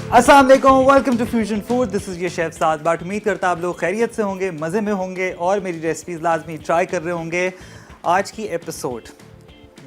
अस्सलाम वालेकुम, welcome to fusion food. This is your chef Saad Butt. उम्मीद करता आप लोग खैरियत से होंगे, मज़े में होंगे और मेरी रेसिपीज़ लाजमी ट्राई कर रहे होंगे। आज की एपिसोड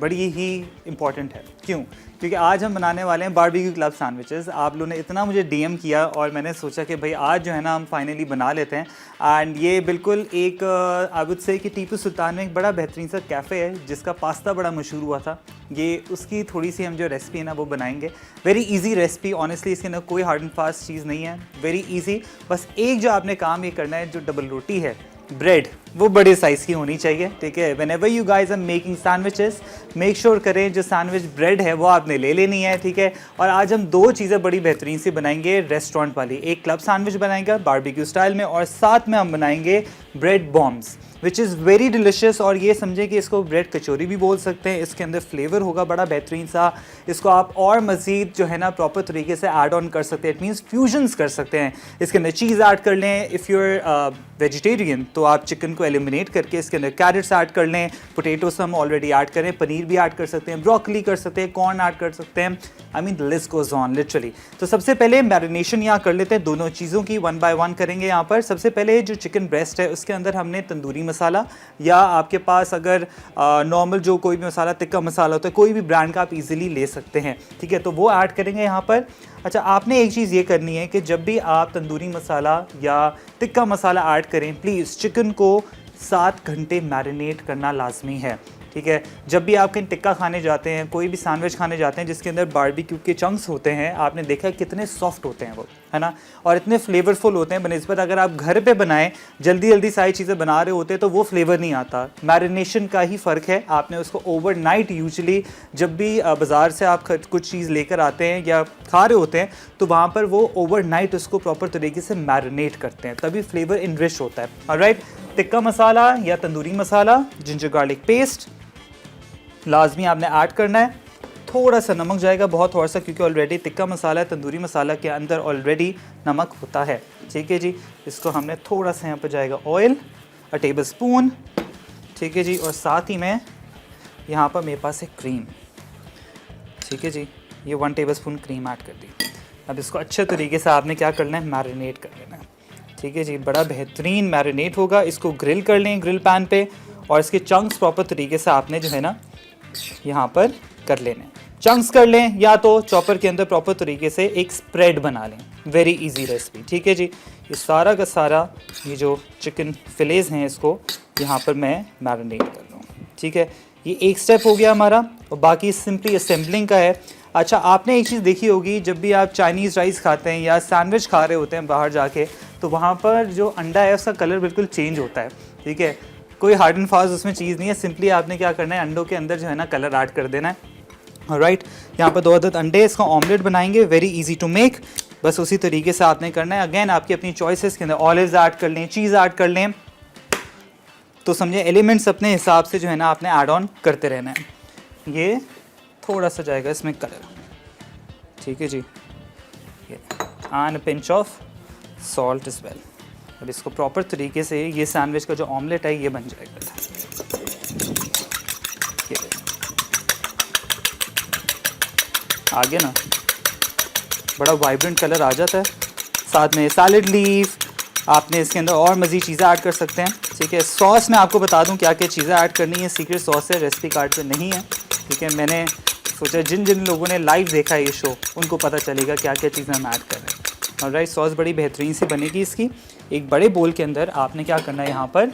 बड़ी ही इम्पॉर्टेंट है। क्यों? क्योंकि आज हम बनाने वाले हैं बारबेक्यू क्लब सैंडविचेस। आप लोगों ने इतना मुझे डीएम किया और मैंने सोचा कि भाई आज जो है ना हम फाइनली बना लेते हैं। एंड ये बिल्कुल एक आई वुड से कि टीपू सुल्तान में एक बड़ा बेहतरीन सा कैफ़े है जिसका पास्ता बड़ा मशहूर हुआ था। ये उसकी थोड़ी सी हम जो रेसिपी है ना वो बनाएंगे। वेरी इजी रेसिपी, ऑनेस्टली इसके अंदर कोई हार्ड एंड फास्ट चीज़ नहीं है, वेरी इजी। बस एक जो आपने काम ये करना है, जो डबल रोटी है, ब्रेड वो बड़े साइज़ की होनी चाहिए, ठीक है। Whenever you guys are making sandwiches, make sure करें जो सैंडविच ब्रेड है वो आपने ले लेनी है, ठीक है। और आज हम दो चीज़ें बड़ी बेहतरीन सी बनाएंगे रेस्टोरेंट वाली। एक क्लब सैंडविच बनाएंगे बारबेक्यू स्टाइल में, और साथ में हम बनाएंगे bread bombs which is very delicious. और ये समझें कि इसको ब्रेड कचौरी भी बोल सकते हैं। इसके अंदर फ्लेवर होगा बड़ा बेहतरीन सा। इसको आप और मज़ीद जो है ना प्रॉपर तरीके से ऐड ऑन कर सकते हैं, इट मीन्स फ्यूजन्स कर सकते हैं। इसके अंदर चीज़ ऐड कर लें। इफ़ यू आर वेजिटेरियन तो आप चिकन को एलिमिनेट करके इसके अंदर कैरेट्स ऐड कर लें। पोटैटोस हम ऑलरेडी ऐड करें, पनीर भी ऐड कर सकते हैं, ब्रोकली कर सकते हैं, कॉर्न ऐड कर सकते हैं। I mean the list goes on literally. तो सबसे पहले मैरिनेशन यहाँ कर लेते हैं दोनों चीज़ों की, वन बाय वन करेंगे यहाँ पर। सबसे पहले जो चिकन ब्रेस्ट है उसके अंदर हमने तंदूरी मसाला, या आपके पास अगर नॉर्मल जो कोई भी मसाला, तिक्का मसाला होता है, कोई भी ब्रांड का आप इजीली ले सकते हैं, ठीक है। तो वो ऐड करेंगे यहाँ पर। अच्छा, आपने एक चीज़ ये करनी है कि जब भी आप तंदूरी मसाला या तिक्का मसाला ऐड करें, प्लीज़ चिकन को 7 घंटे मैरिनेट करना लाजमी है, ठीक है। जब भी आप कहीं टिक्का खाने जाते हैं, कोई भी सैंडविच खाने जाते हैं जिसके अंदर बारबेक्यू के चंक्स होते हैं, आपने देखा है कितने सॉफ्ट होते हैं वो, है ना, और इतने फ्लेवरफुल होते हैं बनस्बत अगर आप घर पे बनाएं, जल्दी जल्दी सारी चीज़ें बना रहे होते हैं तो वो फ्लेवर नहीं आता। मैरिनेशन का ही फ़र्क है। आपने उसको ओवरनाइट, यूजुअली जब भी बाज़ार से आप कुछ चीज़ लेकर आते हैं या खा रहे होते हैं तो वहाँ पर वो ओवरनाइट उसको प्रॉपर तरीके से मैरिनेट करते हैं, तभी फ्लेवर इनरिच होता है। ऑलराइट, टिक्का मसाला या tandoori masala, ginger garlic paste लाजमी आपने ऐड करना है। थोड़ा सा नमक जाएगा, बहुत थोड़ा सा, क्योंकि ऑलरेडी टिक्का मसाला, तंदूरी मसाला के अंदर ऑलरेडी नमक होता है, ठीक है जी। इसको हमने थोड़ा सा यहाँ पर जाएगा ऑयल, अ टेबल स्पून, ठीक है जी। और साथ ही में यहाँ पर मेरे पास है क्रीम, ठीक है जी। ये 1 टेबल स्पून क्रीम ऐड कर दी। अब इसको अच्छे तरीके से आपने क्या करना है, मैरिनेट कर लेना है, ठीक है जी। बड़ा बेहतरीन मैरिनेट होगा। इसको ग्रिल कर लें ग्रिल पैन पे, और इसके चंक्स प्रॉपर तरीके से आपने जो है ना यहाँ पर कर लेने। चंक्स कर लें या तो चॉपर के अंदर प्रॉपर तरीके से एक स्प्रेड बना लें। वेरी इजी रेसिपी, ठीक है जी। ये सारा का सारा ये जो चिकन फिलेज हैं इसको यहाँ पर मैं मैरिनेट कर रहा हूँ, ठीक है। ये एक स्टेप हो गया हमारा, और बाकी सिंपली असेंबलिंग का है। अच्छा, आपने एक चीज़ देखी होगी, जब भी आप चाइनीज़ राइस खाते हैं या सैंडविच खा रहे होते हैं बाहर जाके, तो वहाँ पर जो अंडा है उसका कलर बिल्कुल चेंज होता है, ठीक है। कोई हार्ड एंड फास्ट उसमें चीज़ नहीं है, सिंपली आपने क्या करना है, अंडों के अंदर जो है ना कलर ऐड कर देना है। राइट, यहाँ पर 2 अदद अंडे, इसका ऑमलेट बनाएंगे, वेरी इजी टू मेक। बस उसी तरीके से आपने करना है। अगेन आपकी अपनी चॉइसेस के अंदर ऑलिव्स ऐड कर लें, चीज़ ऐड कर लें, तो समझे एलिमेंट्स अपने हिसाब से जो है ना आपने ऐड ऑन करते रहना है। ये थोड़ा सा जाएगा इसमें कलर, ठीक है जी। And pinch of salt is well. अब इसको प्रॉपर तरीके से ये सैंडविच का जो ऑमलेट है ये बन जाएगा। आगे ना बड़ा वाइब्रेंट कलर आ जाता है। साथ में सैलेड लीफ, आपने इसके अंदर और मज़ीद चीज़ें ऐड कर सकते हैं, ठीक है। सॉस मैं आपको बता दूं क्या क्या चीज़ें ऐड करनी है, सीक्रेट सॉस है, रेसिपी कार्ड पे नहीं है, ठीक है। मैंने सोचा जिन जिन लोगों ने लाइव देखा है ये शो उनको पता चलेगा क्या क्या चीज़ें हम ऐड कर रहे हैं। ऑलराइट, सॉस बड़ी बेहतरीन सी बनेगी इसकी। एक बड़े बोल के अंदर आपने क्या करना है, यहाँ पर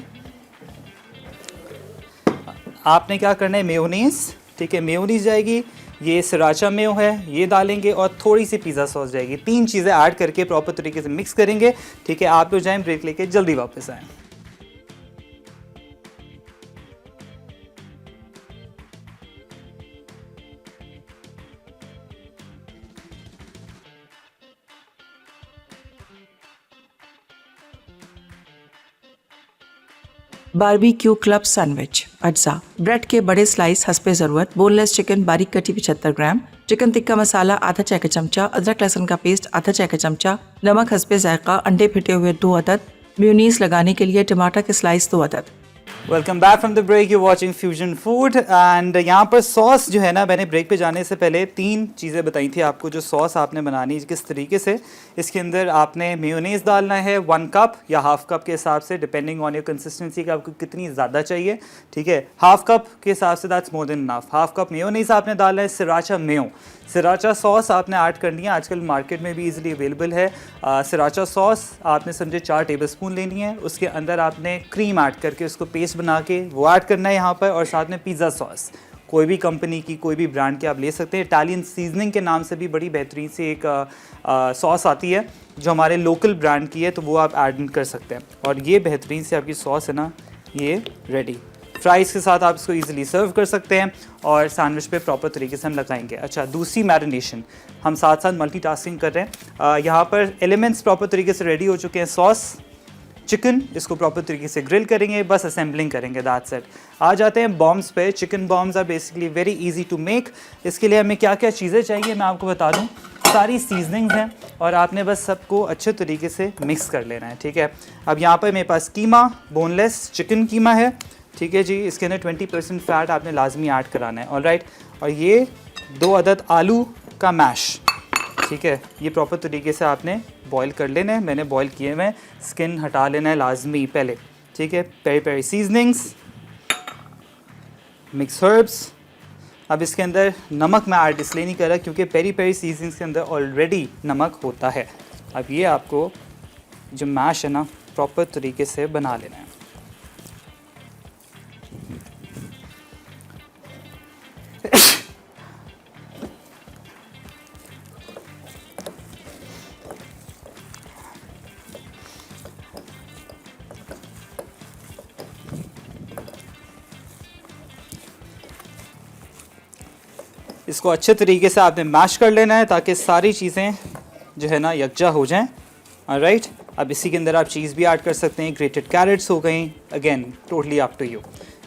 आपने क्या करना है, मेयोनीज, ठीक है। मेयोनीज जाएगी, ये सराचा मेयो है ये डालेंगे, और थोड़ी सी पिज़्ज़ा सॉस जाएगी। 3 चीज़ें ऐड करके प्रॉपर तरीके से मिक्स करेंगे, ठीक है। आप लोग जाएँ ब्रेक लेके जल्दी वापस आएँ। बारबेक्यू क्लब सैंडविच अज्जा, ब्रेड के बड़े स्लाइस हस्बे ज़रूरत, बोनलेस चिकन बारीक कटी 75 ग्राम, चिकन टिक्का मसाला आधा चाय का चमचा, अदरक लहसुन का पेस्ट आधा चाय का चमचा, नमक हस्बे जायका, अंडे फिटे हुए 2 अदद, मेयोनीज लगाने के लिए टमाटर के स्लाइस 2 अदद। Welcome back from the break, you watching fusion food. And यहाँ पर सॉस जो है ना, मैंने ब्रेक पे जाने से पहले 3 चीज़ें बताई थी आपको जो सॉस आपने बनानी है किस तरीके से। इसके अंदर आपने मेयोनीज़ डालना है 1 कप या हाफ कप के हिसाब से, डिपेंडिंग ऑन योर कंसिस्टेंसी का आपको कितनी ज़्यादा चाहिए, ठीक है। हाफ कप के हिसाब से that's more than enough. Half cup mayonnaise आपने डालना है। सिराचा मेयो, सिराचा सॉस आपने ऐड करनी है, आजकल मार्केट में भी इजीली अवेलेबल है। सिराचा सॉस आपने समझे 4 टेबलस्पून लेनी है। उसके अंदर आपने क्रीम ऐड करके उसको पेस्ट बना के वो ऐड करना है यहाँ पर। और साथ में पिज़्ज़ा सॉस, कोई भी कंपनी की कोई भी ब्रांड की आप ले सकते हैं। इटालियन सीजनिंग के नाम से भी बड़ी बेहतरीन सी एक सॉस आती है जो हमारे लोकल ब्रांड की है, तो वो आप ऐड कर सकते हैं। और ये बेहतरीन सी आपकी सॉस है ना, ये रेडी। फ्राइज़ के साथ आप इसको इजीली सर्व कर सकते हैं और सैंडविच पे प्रॉपर तरीके से हम लगाएंगे। अच्छा, दूसरी मैरिनेशन, हम साथ साथ मल्टीटास्किंग कर रहे हैं। यहाँ पर एलिमेंट्स प्रॉपर तरीके से रेडी हो चुके हैं। सॉस, चिकन, इसको प्रॉपर तरीके से ग्रिल करेंगे, बस असेंबलिंग करेंगे, दैट्स इट। आ जाते हैं बॉम्ब्स पे। Chicken bombs are basically very easy to make. इसके लिए हमें क्या क्या चीज़ें चाहिए मैं आपको बता दूं। सारी सीजनिंग्स हैं और आपने बस सबको अच्छे तरीके से मिक्स कर लेना है, ठीक है। अब यहाँ पर मेरे पास कीमा, बोनलेस चिकन कीमा है, ठीक है जी। इसके अंदर 20% फैट आपने लाजमी ऐड कराना है, ऑलराइट। और ये 2 अदद आलू का मैश, ठीक है। ये प्रॉपर तरीके से आपने बॉईल कर लेना है। मैंने बॉईल किए हुए, स्किन हटा लेना है लाजमी पहले, ठीक है। Peri peri seasonings, mix herbs. अब इसके अंदर नमक मैं ऐड इसलिए नहीं कर रहा क्योंकि पेरी पेरी सीजनिंग्स के अंदर ऑलरेडी नमक होता है। अब ये आपको जो मैश है ना, प्रॉपर तरीके से बना लेना है। इसको अच्छे तरीके से आपने मैश कर लेना है ताकि सारी चीज़ें जो है ना यकजा हो जाएं, ऑलराइट। अब इसी के अंदर आप चीज़ भी ऐड कर सकते हैं, ग्रेटेड कैरेट्स हो गई, again totally up to you,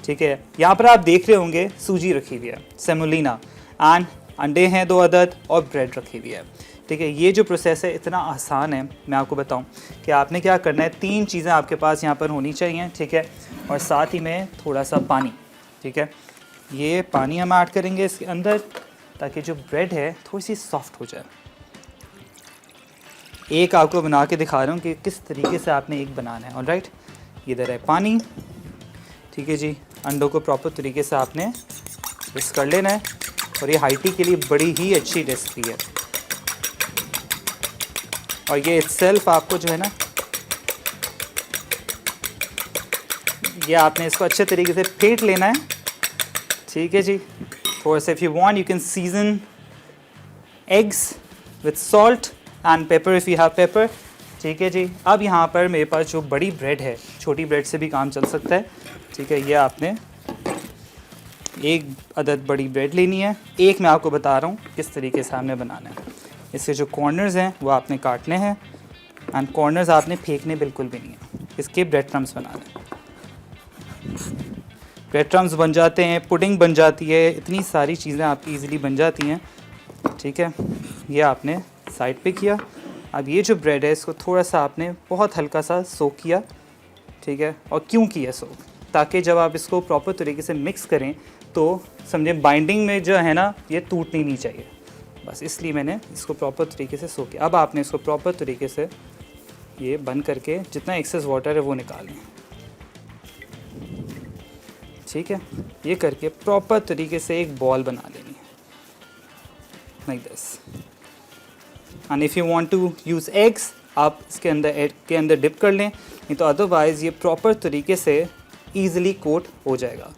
ठीक है। यहाँ पर आप देख रहे होंगे सूजी रखी हुई है, सेमोलिना, एंड अंडे हैं 2 अदद और ब्रेड रखी हुई है, ठीक है। ये जो प्रोसेस है इतना आसान है, मैं आपको बताऊँ कि आपने क्या करना है। 3 चीज़ें आपके पास यहाँ पर होनी चाहिए, ठीक है। और साथ ही में थोड़ा सा पानी, ठीक है। ये पानी हम ऐड करेंगे इसके अंदर ताकि जो ब्रेड है थोड़ी सी सॉफ्ट हो जाए। एक आपको बना के दिखा रहा हूँ कि किस तरीके से आपने एक बनाना है, ऑलराइट। इधर है पानी, ठीक है जी। अंडों को प्रॉपर तरीके से आपने मिक्स कर लेना है और ये हाइटी के लिए बड़ी ही अच्छी रेसिपी है। और ये इटसेल्फ आपको जो है ना, ये आपने इसको अच्छे तरीके से फेंट लेना है, ठीक है जी। थोड़ा सा if you want you can season eggs with salt and paper if you have paper, ठीक है जी। अब यहाँ पर मेरे पास जो बड़ी ब्रेड है, छोटी ब्रेड से भी काम चल सकता है, ठीक है। ये आपने 1 अदद बड़ी ब्रेड लेनी है। एक मैं आपको बता रहा हूँ किस तरीके से आपने बनाना है। इसके जो कॉर्नर्स हैं वो आपने काटने हैं एंड कॉर्नर्स आपने फेंकने बिल्कुल भी नहीं है। इसके ब्रेड क्रम्स बनाने हैं, ब्रेड क्रम्स बन जाते हैं, पुडिंग बन जाती है, इतनी सारी चीज़ें आपकी इजीली बन जाती हैं, ठीक है। ये आपने साइड पे किया। अब ये जो ब्रेड है इसको थोड़ा सा आपने बहुत हल्का सा सोक किया, ठीक है। और क्यों किया सोक? ताकि जब आप इसको प्रॉपर तरीके से मिक्स करें तो समझे बाइंडिंग में जो है ना ये टूटनी नहीं चाहिए, बस इसलिए मैंने इसको प्रॉपर तरीके से सोक किया। अब आपने इसको प्रॉपर तरीके से ये बंद करके जितना एक्सेस वाटर है वो निकालें, ठीक है। ये करके प्रॉपर तरीके से एक बॉल बना लेनी है like this. And if you want to use eggs आप इसके अंदर एग के अंदर डिप कर लें, नहीं तो अदरवाइज़ ये प्रॉपर तरीके से ईज़िली कोट हो जाएगा।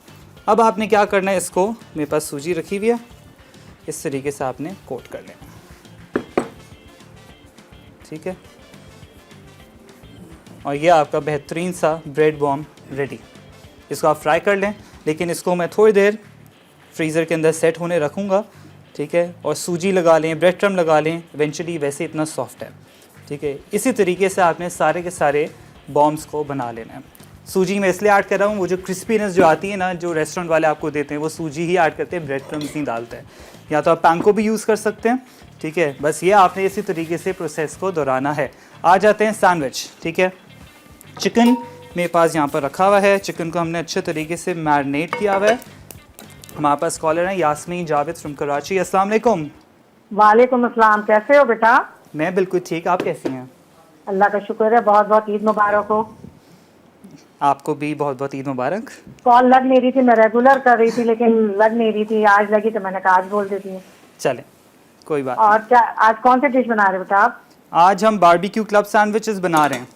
अब आपने क्या करना है, इसको मेरे पास सूजी रखी हुई है, इस तरीके से आपने कोट कर लेना, ठीक है। और ये आपका बेहतरीन सा ब्रेड बॉम रेडी। इसको आप फ्राई कर लें, लेकिन इसको मैं थोड़ी देर फ्रीज़र के अंदर सेट होने रखूँगा, ठीक है। और सूजी लगा लें, ब्रेड क्रम्ब लगा लें, इवेंचुअली वैसे इतना सॉफ्ट है, ठीक है। इसी तरीके से आपने सारे के सारे बॉम्ब्स को बना लेना है। सूजी मैं इसलिए ऐड कर रहा हूँ, वो जो क्रिस्पीनेस जो आती है ना, जो रेस्टोरेंट वाले आपको देते हैं, वो सूजी ही ऐड करते हैं, ब्रेड क्रम्स नहीं डालते हैं। या तो आप पैंको भी यूज़ कर सकते हैं, ठीक है। बस ये आपने इसी तरीके से प्रोसेस को दोहराना है। आ जाते हैं सैंडविच, ठीक है। चिकन मेरे पास यहाँ पर रखा हुआ है। चिकन को हमने अच्छे तरीके से मैरिनेट किया हुआ है। हमारे पास कॉलर हैं यास्मीन जावेद फ्रॉम कराची। अस्सलाम वालेकुम। वालेकुम अस्सलाम। कैसे हो बेटा? मैं बिल्कुल ठीक, आप कैसी हैं? अल्लाह का शुक्र है। बहुत बहुत ईद मुबारक हो। आपको भी बहुत बहुत ईद मुबारक। कॉल लग नहीं रही थी, मैं रेगुलर कर रही थी लेकिन लग नहीं रही थी। आज लगी तो मैंने कहा आज बोल देती हूँ। चलें, कोई बात और क्या आज कौन सी डिश बना रहे हो बेटा आप? नहीं। आज हम बारबेक्यू क्लब सैंडविचेस बना रहे हैं।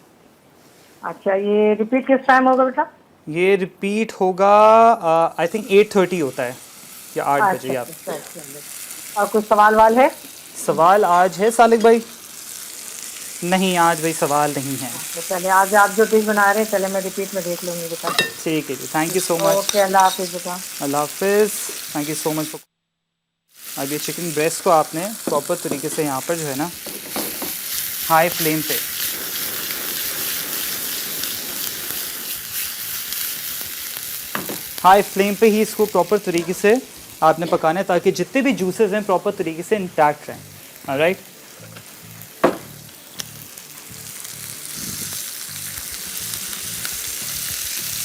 अच्छा, ये रिपीट किस टाइम होगा बेटा? ये रिपीट होगा आई थिंक 8:30 होता है या 8 बजे। आप और कुछ सवाल वाल है? सवाल आज है सालिक भाई? नहीं, आज भाई सवाल नहीं है। तो चले आज आप जो डिश बना रहे हैं, चले मैं रिपीट में देख लूँगी बेटा। ठीक है जी, thank you so much. Okay, अल्लाह हाफिज़ बेटा। अल्लाह हाफिज़, थैंक यू सो मच। अब ये चिकन ब्रेस्ट को आपने प्रॉपर तरीके से यहाँ पर जो है ना हाई फ्लेम पे ही इसको प्रॉपर तरीके से आपने पकाना है ताकि जितने भी जूसेस हैं प्रॉपर तरीके से इंटैक्ट रहें। Alright,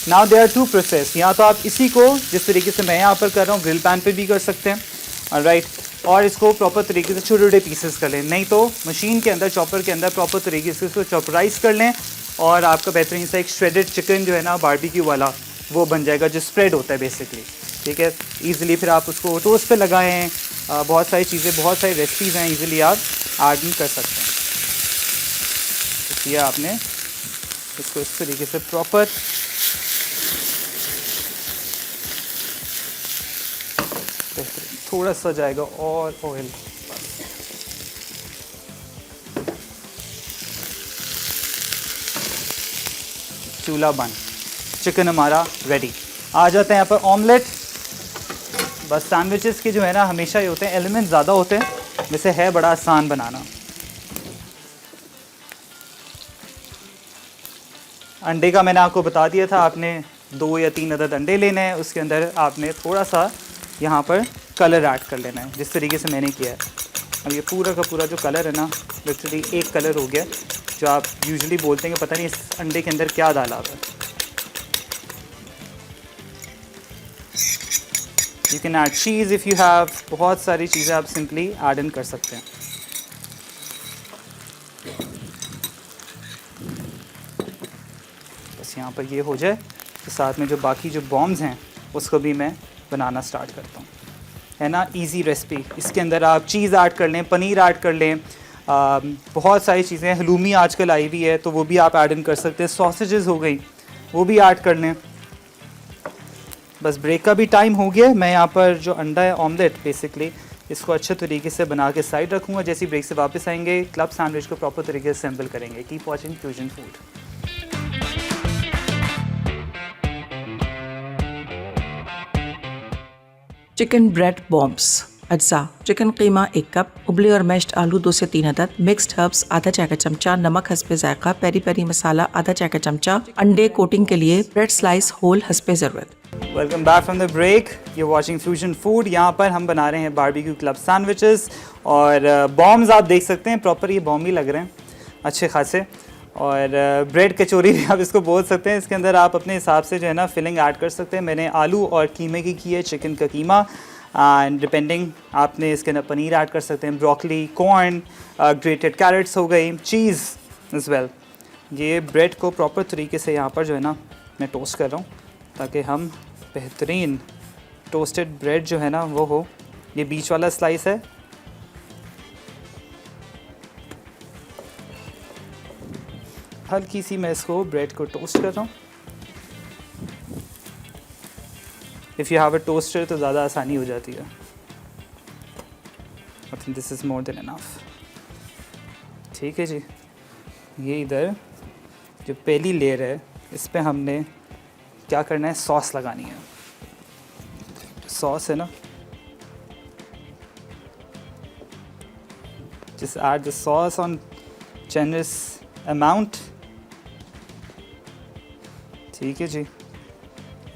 now there are two process. या तो आप इसी को जिस तरीके से मैं यहाँ पर कर रहा हूँ ग्रिल पैन पे भी कर सकते हैं, ऑलराइट, और इसको प्रॉपर तरीके से छोटे छोटे पीसेस कर लें। नहीं तो मशीन के अंदर, चॉपर के अंदर प्रॉपर तरीके से इसको चॉपराइज कर लें और आपका बेहतरीन सा एक श्रेडेड चिकन जो है ना बारबेक्यू वाला वो बन जाएगा, जो स्प्रेड होता है बेसिकली। ठीक है, ईज़िली फिर आप उसको टोस्ट पे लगाएं। बहुत सारी चीज़ें, बहुत सारी रेसिपीज़ हैं, ईज़िली आप ऐड कर सकते हैं। इसलिए आपने इसको इस तरीके से प्रॉपर थोड़ा सा जाएगा और ऑयल। चूल्हा बंद, चिकन हमारा रेडी। आ जाते हैं यहाँ पर ऑमलेट। बस सैंडविचेस के जो है ना हमेशा ये होते हैं, एलिमेंट ज़्यादा होते हैं, वैसे है बड़ा आसान बनाना। अंडे का मैंने आपको बता दिया था, आपने 2 या 3 अदद अंडे लेने हैं। उसके अंदर आपने थोड़ा सा यहाँ पर कलर ऐड कर लेना है, जिस तरीके से मैंने किया है। अब ये पूरा का पूरा जो कलर है ना, लिटरली एक कलर हो गया, जो आप यूजुअली बोलते हैं कि पता नहीं इस अंडे के अंदर क्या डाला हुआ है। You can add cheese if you have, बहुत सारी चीज़ें आप सिंपली ऐड इन कर सकते हैं। बस यहाँ पर ये हो जाए तो साथ में जो बाकी जो बॉम्ब्स हैं उसको भी मैं बनाना स्टार्ट करता हूँ। है ना, इजी रेसिपी। इसके अंदर आप चीज़ ऐड कर लें, पनीर ऐड कर लें, बहुत सारी चीज़ें, हलूमी आजकल आई हुई है तो वो भी आप ऐड इन कर सकते हैं। सॉसेजेस हो गई, वो भी ऐड कर लें। बस ब्रेक का भी टाइम हो गया। मैं यहाँ पर जो अंडा है ऑमलेट, बेसिकली इसको अच्छे तरीके से बना के साइड रखूँगा। जैसे ब्रेक से वापस आएंगे, क्लब सैंडविच को प्रॉपर तरीके से असेंबल करेंगे। Keep watching fusion food. Chicken bread bombs. अज्जा: चिकन कीमा 1 कप, उबले और मैश्ड आलू 2 से 3 अदद, मिक्स्ड हर्ब्स आधा चाय का चमचा, नमक हस्बे जायका, पेरी पेरी मसाला आधा चाय का चमचा, अंडे कोटिंग के लिए ब्रेड स्लाइस होल हस्बे ज़रूरत। Welcome back from the break. You watching fusion food. यहाँ पर हम बना रहे हैं बारबेक्यू क्लब सैंडविचेस और बॉम्ब्स आप देख सकते हैं, प्रॉपर ये बॉम्ब ही लग रहे हैं अच्छे खासे। और ब्रेड कचौरी भी आप इसको बोल सकते हैं। इसके अंदर आप अपने हिसाब से जो है ना फिलिंग ऐड कर सकते हैं। मैंने आलू और कीमे की है, चिकन का कीमा, एंड डिपेंडिंग आपने इसके अंदर पनीर ऐड कर सकते हैं, ब्रोकली, कॉर्न, ग्रेटेड कैरेट्स हो गई, चीज़ इज़ वेल। ये ब्रेड को प्रॉपर तरीके से यहाँ पर जो है ना मैं टोस्ट कर रहा हूँ ताकि हम बेहतरीन टोस्टेड ब्रेड जो है ना वो हो। ये बीच वाला स्लाइस है, हल्की सी मैं इसको ब्रेड को टोस्ट कर रहा हूँ। If you have a toaster तो ज़्यादा आसानी हो जाती है। I think this is more than enough. ठीक है जी, ये इधर जो पहली लेयर है इस पे हमने क्या करना है, सॉस लगानी है। सॉस है ना, just add the sauce on generous amount। ठीक है जी,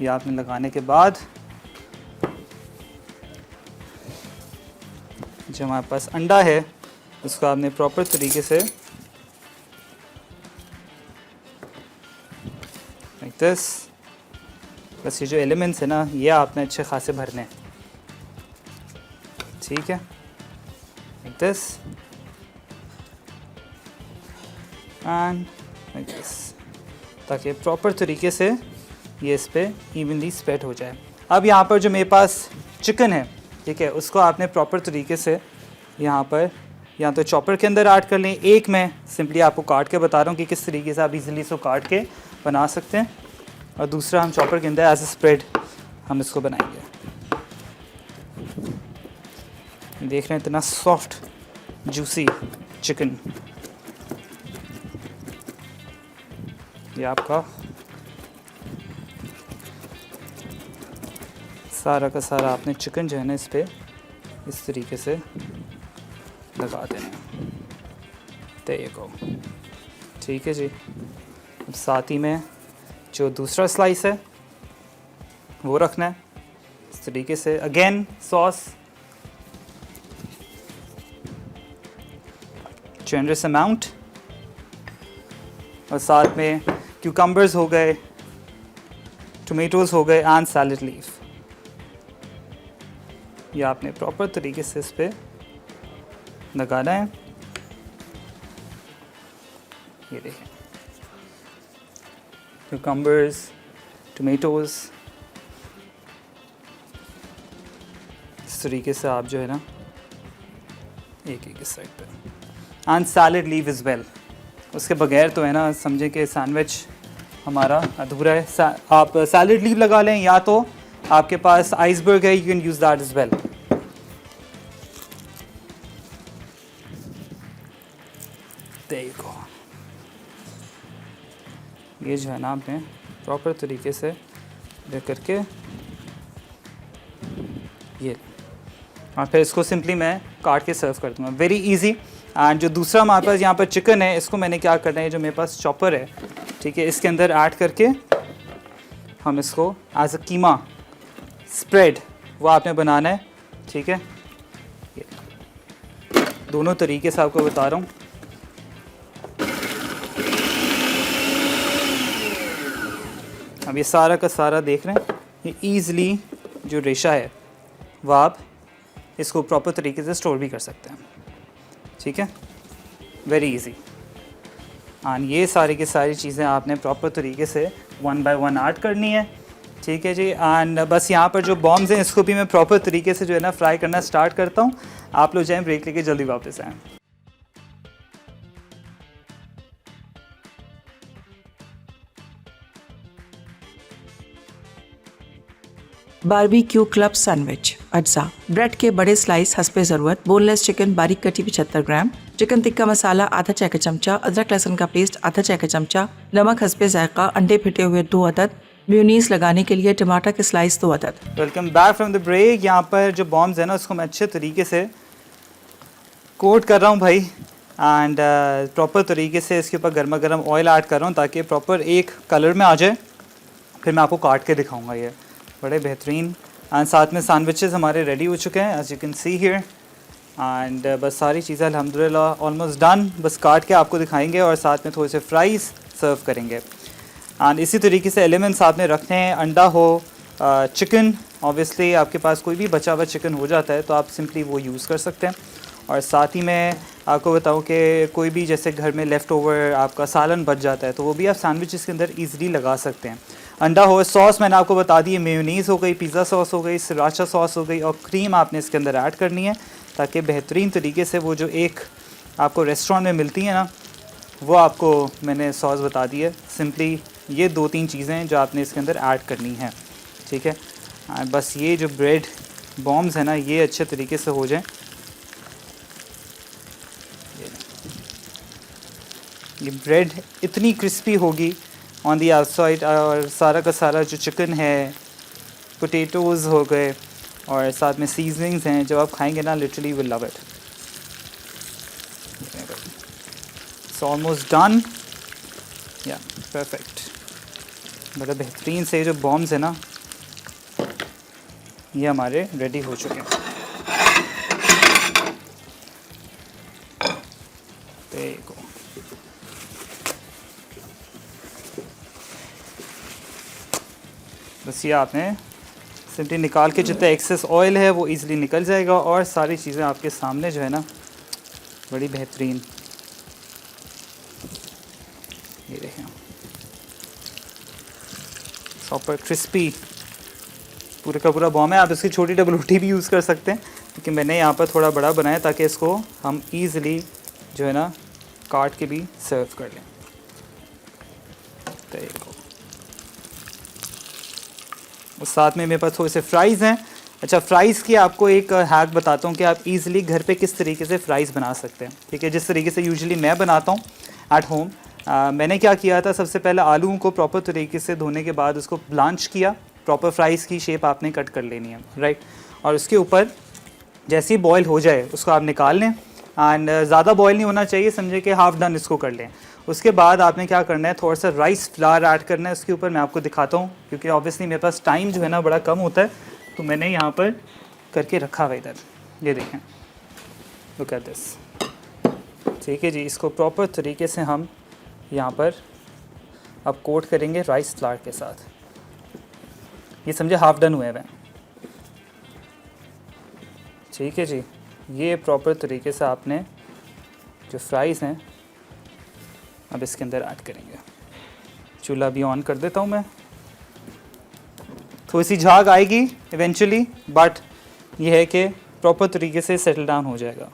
ये आपने लगाने के बाद जो हमारे पास अंडा है उसको आपने प्रॉपर तरीके से दिस। बस ये जो एलिमेंट्स है ना ये आपने अच्छे खासे भरने हैं, ठीक है, like this and like this, ताकि प्रॉपर तरीके से ये इस पर इवनली स्प्रेड हो जाए। अब यहाँ पर जो मेरे पास चिकन है, ठीक है, उसको आपने प्रॉपर तरीके से यहाँ पर या तो चॉपर के अंदर ऐड कर लें। एक मैं सिंपली आपको काट के बता रहा हूँ कि किस तरीके से आप इजीली इसको काट के बना सकते हैं, और दूसरा हम चॉपर के अंदर एज ए स्प्रेड हम इसको बनाएंगे। देख रहे हैं इतना सॉफ्ट जूसी चिकन, ये आपका सारा का सारा आपने चिकन जो है ना इस पर इस तरीके से लगा देना। there you go, ठीक है जी। अब साथ ही में जो दूसरा स्लाइस है वो रखना है इस तरीके से। अगेन सॉस जनरस अमाउंट, और साथ में क्यूकम्बर्स हो गए, टोमेटोज़ हो गए एंड सैलड लीफ। ये आपने प्रॉपर तरीके से इस पर लगाना है। ये देखें क्यूकम्बर्स, टोमेटोज़, इस तरीके से आप जो है ना एक एक साइड पे, and salad leave is well. उसके बगैर तो है ना समझे कि सैंडविच हमारा अधूरा है। आप सैलड लीव लगा लें, या तो आपके पास आइसबर्ग है, you can use that is well. there you go। ये जो है ना आपने प्रॉपर तरीके से ले करके ये, और फिर इसको सिंपली मैं काट के सर्व कर दूँगा, वेरी इजी। एंड जो दूसरा हमारे पास यहाँ पर चिकन है, इसको मैंने क्या करना है, जो मेरे पास चॉपर है, ठीक है, इसके अंदर ऐड करके हम इसको एज अ कीमा स्प्रेड वो आपने बनाना है, ठीक है। ये दोनों तरीके से आपको बता रहा हूँ। अब ये सारा का सारा देख रहे हैं, ये ईज़िली जो रेशा है वो आप इसको प्रॉपर तरीके से स्टोर भी कर सकते हैं, ठीक है, वेरी इजी। एंड ये सारी की सारी चीज़ें आपने प्रॉपर तरीके से 1 बाय 1 ऐड करनी है, ठीक है जी। एंड बस यहाँ पर जो बॉम्ब्स हैं इसको भी मैं प्रॉपर तरीके से जो है ना फ्राई करना स्टार्ट करता हूँ। आप लोग जाएँ ब्रेक लेके जल्दी वापस आएँ। बारबेक्यू क्लब सैंडविच अज्जा, ब्रेड के बड़े स्लाइस हस्बे ज़रूरत, बोनलेस चिकन बारीक कटी 75 ग्राम, चिकन टिक्का मसाला आधा चाय का चमचा, अदरक लहसुन का पेस्ट आधा चाय का चमचा, नमक हस्बे जायका, अंडे फिटे हुए 2 अदद, मेयोनीज लगाने के लिए टमाटर के स्लाइस 2 अदद। Welcome back from the break. यहाँ पर जो बॉम्ब्स है ना उसको मैं अच्छे तरीके से कोट कर रहा हूँ भाई, एंड प्रॉपर तरीके से इसके ऊपर गर्मा गर्म ऑयल ऐड कर रहा हूँ ताकि प्रॉपर एक कलर में आ जाए। फिर मैं आपको काट के दिखाऊंगा, ये बड़े बेहतरीन। एंड साथ में सैंडविचेस हमारे रेडी हो चुके हैं as you can see here. And बस सारी चीज़ें अल्हम्दुलिल्लाह ऑलमोस्ट डन, बस काट के आपको दिखाएंगे और साथ में थोड़े से फ्राइज़ सर्व करेंगे। एंड इसी तरीके से एलिमेंट्स आपने रखने हैं, अंडा हो, चिकन, ऑब्वियसली आपके पास कोई भी बचा हुआ चिकन हो जाता है तो आप सिंपली वो यूज़ कर सकते हैं। और साथ ही मैं आपको बताऊं कि कोई भी जैसे घर में लेफ़्ट ओवर आपका सालन बच जाता है तो वो भी आप सैंडविचेस के अंदर ईज़िली लगा सकते हैं। अंडा हो, सॉस मैंने आपको बता दी है, मेयोनीज़ हो गई, पिज़्ज़ा सॉस हो गई, सराचा सॉस हो गई, और क्रीम आपने इसके अंदर ऐड करनी है ताकि बेहतरीन तरीके से वो जो एक आपको रेस्टोरेंट में मिलती है ना वो आपको मैंने सॉस बता दी है। सिंपली ये 2-3 चीज़ें जो आपने इसके अंदर ऐड करनी है, ठीक है। बस ये जो ब्रेड बॉम्ब्स है ना ये अच्छे तरीके से हो जाएं। ये ब्रेड इतनी क्रिस्पी होगी ऑन दी आउटसाइड, और सारा का सारा जो चिकन है, पोटैटोज़ हो गए और साथ में सीजनिंग्स हैं, जब आप खाएंगे ना literally will love it. It's almost done, या परफेक्ट। बड़ा बेहतरीन से जो बॉम्ब्स है ना ये हमारे रेडी हो चुके हैं। देखो बस ये आपने सिंपली निकाल के जितना एक्सेस ऑयल है वो इजीली निकल जाएगा और सारी चीज़ें आपके सामने जो है ना बड़ी बेहतरीन, ये देखें प्रॉपर क्रिस्पी पूरे का पूरा बॉम है। आप इसकी छोटी डबल रोटी भी यूज़ कर सकते हैं, क्योंकि मैंने यहाँ पर थोड़ा बड़ा बनाया ताकि इसको हम ईज़िली जो है ना काट के भी सर्व कर लें। तो उस साथ में मेरे पास थोड़े से फ्राइज़ हैं। अच्छा, फ़्राइज़ की आपको एक हैक बताता हूँ कि आप इजीली घर पे किस तरीके से फ़्राइज़ बना सकते हैं। ठीक है, जिस तरीके से यूजुअली मैं बनाता हूँ एट होम, मैंने क्या किया था, सबसे पहले आलूओं को प्रॉपर तरीके से धोने के बाद उसको ब्लांच किया, प्रॉपर फ्राइज़ की शेप आपने कट कर लेनी है, राइट। और उसके ऊपर जैसे ही बॉयल हो जाए उसको आप निकाल लें, एंड ज़्यादा बॉयल नहीं होना चाहिए, समझे कि हाफ़ डन इसको कर लें। उसके बाद आपने क्या करना है, थोड़ा सा राइस फ्लावर ऐड करना है उसके ऊपर। मैं आपको दिखाता हूँ, क्योंकि ऑब्वियसली मेरे पास टाइम जो है ना बड़ा कम होता है, तो मैंने यहाँ पर करके रखा हुआ इधर, ये देखें, लुक एट दिस। ठीक है जी, इसको प्रॉपर तरीके से हम यहाँ पर अब कोट करेंगे राइस फ्लावर के साथ। ये समझे हाफ़ डन हुए हैं। ठीक है जी, ये प्रॉपर तरीके से आपने जो फ्राइज़ हैं अब इसके अंदर ऐड करेंगे। चूल्हा भी ऑन कर देता हूँ मैं, थोड़ी सी झाग आएगी इवेंचुअली, बट ये है कि प्रॉपर तरीके से सेटल डाउन हो जाएगा।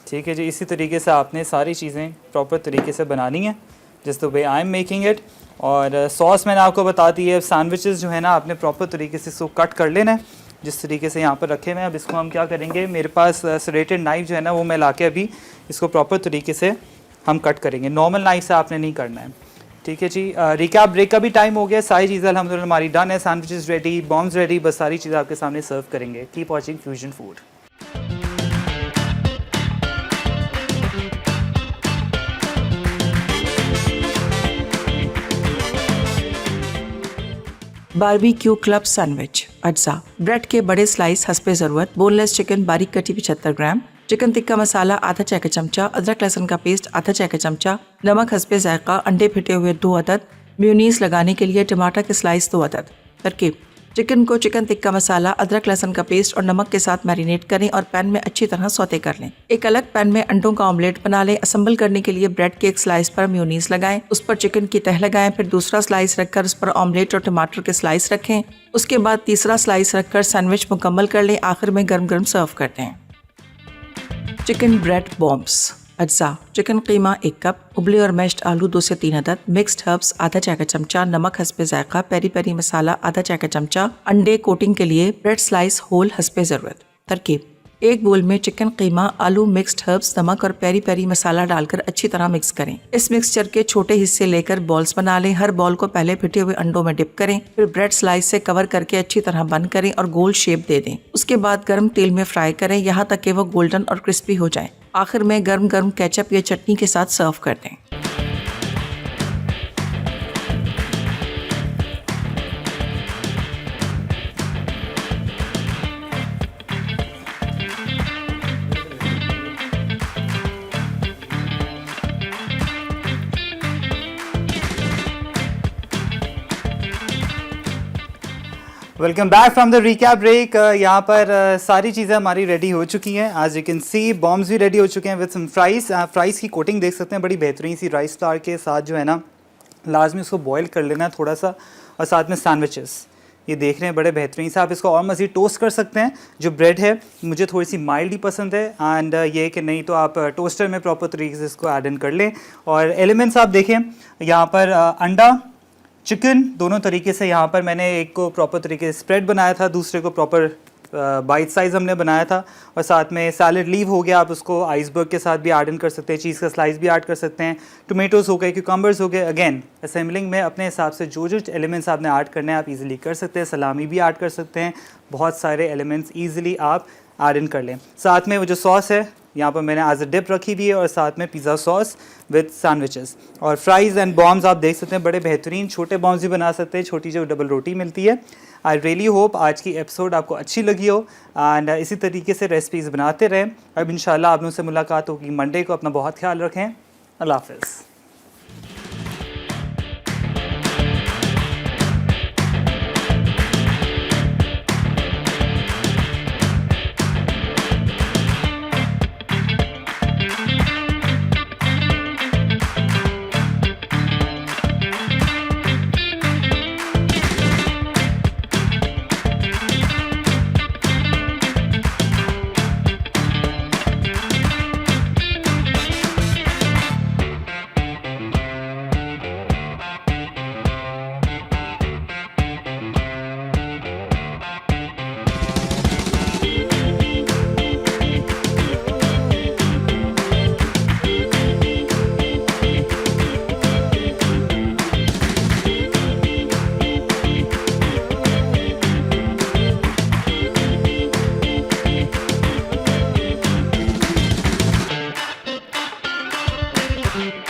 ठीक है जी, इसी तरीके से आपने सारी चीज़ें प्रॉपर तरीके से बनानी है, जिस the way I am making it. और सॉस मैंने आपको बता दी है। सैंडविचेस जो है ना आपने प्रॉपर तरीके से इसको कट कर लेना है, जिस तरीके से यहाँ पर रखे हुए हैं। अब इसको हम क्या करेंगे, मेरे पास सरेटेड नाइफ जो है ना वो मैं लाके अभी इसको प्रॉपर तरीके से हम कट करेंगे। नॉर्मल नाइफ से आपने नहीं करना है। ठीक है जी, रिकैप ब्रेक का भी टाइम हो गया। सारी चीज़ें अल्हम्दुलिल्लाह हमारी डन है, सैंडविचेस रेडी, बॉम्ब्स रेडी, बस सारी चीज़ें आपके सामने सर्व करेंगे। Keep watching fusion food. Barbecue club sandwich अज्जा, ब्रेड के बड़े स्लाइस हस्बे ज़रूरत, बोनलेस चिकन बारीक कटी 75 ग्राम, चिकन टिक्का मसाला आधा चाय का चमचा, अदरक लहसुन का पेस्ट आधा चाय का चमचा, नमक हस्बे जायका, अंडे फिटे हुए 2 अदद, मेयोनीज लगाने के लिए टमाटर के स्लाइस 2 अदद। तरकीब, चिकन को चिकन टिक्का मसाला, अदरक लहसुन का पेस्ट और नमक के साथ मैरिनेट करें और पैन में अच्छी तरह सौते कर लें। एक अलग पैन में अंडों का ऑमलेट बना लें। असेंबल करने के लिए ब्रेड के एक स्लाइस पर मेयोनीज लगाएं, उस पर चिकन की तह लगाएं, फिर दूसरा स्लाइस रखकर उस पर ऑमलेट और टमाटर के स्लाइस रखें। उसके बाद तीसरा स्लाइस रखकर सैंडविच मुकम्मल कर लें। आखिर में गर्म गर्म सर्व कर दें। चिकन ब्रेड बॉम्ब्स अज्जा, चिकन कीमा 1 कप, उबले और मैश्ड आलू 2 से 3 अदद, मिक्स्ड हर्ब्स आधा चाय का चमचा, नमक हस्बे जायका, पेरी पेरी मसाला आधा चाय का चमचा, अंडे कोटिंग के लिए ब्रेड स्लाइस होल हस्बे ज़रूरत। तरकीब, एक बोल में चिकन कीमा, आलू, मिक्स्ड हर्ब्स, नमक और पेरी पेरी मसाला डालकर अच्छी तरह मिक्स करें। इस मिक्सचर के छोटे हिस्से लेकर बॉल्स बना लें। हर बॉल को पहले फिटे हुए अंडों में डिप करें, फिर ब्रेड स्लाइस से कवर करके अच्छी तरह बंद करें और गोल शेप दे दें। उसके बाद गर्म तेल में फ्राई करें यहाँ तक कि वो गोल्डन और क्रिस्पी हो जाए। आखिर में गर्म गर्म केचप या चटनी के साथ सर्व कर दें। Welcome back from the recap break. यहाँ पर सारी चीज़ें हमारी रेडी हो चुकी हैं। आज यू कैन सी बॉम्ब्स भी रेडी हो चुके हैं विद सम फ्राइज़। फ्राइज़ की कोटिंग देख सकते हैं, बड़ी बेहतरीन सी राइस फ्लावर के साथ जो है ना लाजमी उसको बॉयल कर लेना है थोड़ा सा। और साथ में सैंडविचेस ये देख रहे हैं बड़े बेहतरीन से। आप इसको और मज़ीद टोस्ट कर सकते हैं। जो ब्रेड है मुझे थोड़ी सी माइल्ड ही पसंद है, एंड ये कि नहीं तो आप टोस्टर में प्रॉपर तरीके से इसको ऐड इन कर लें। और एलिमेंट्स आप देखें यहाँ पर अंडा, चिकन, दोनों तरीके से। यहाँ पर मैंने एक को प्रॉपर तरीके से स्प्रेड बनाया था, दूसरे को प्रॉपर बाइट साइज़ हमने बनाया था। और साथ में सैलड लीव हो गया, आप उसको आइसबर्ग के साथ भी ऐड इन कर सकते हैं, चीज़ का स्लाइस भी ऐड कर सकते हैं, टोमेटोज़ हो गए, क्यूकम्बर्स हो गए। अगेन असेंबलिंग में अपने हिसाब से जो जो एलिमेंट्स आपने ऐड करने हैं आप इजीली कर सकते हैं। सलामी भी ऐड कर सकते हैं, बहुत सारे एलिमेंट्स ईजिली आप ऐड इन कर लें। साथ में वो जो सॉस है यहाँ पर मैंने एज अ डिप रखी हुई है, और साथ में पिज़्ज़ा सॉस विद सैंडविचेस। और फ्राइज़ एंड बॉम्ब्स आप देख सकते हैं, बड़े बेहतरीन छोटे बॉम्ब्स भी बना सकते हैं, छोटी जो डबल रोटी मिलती है। आई रियली होप आज की एपिसोड आपको अच्छी लगी हो, एंड इसी तरीके से रेसिपीज़ बनाते रहें। अब इंशाल्लाह आप लोगों से मुलाकात होगी मंडे को। अपना बहुत ख्याल रखें। अल्लाह हाफ़िज़। है।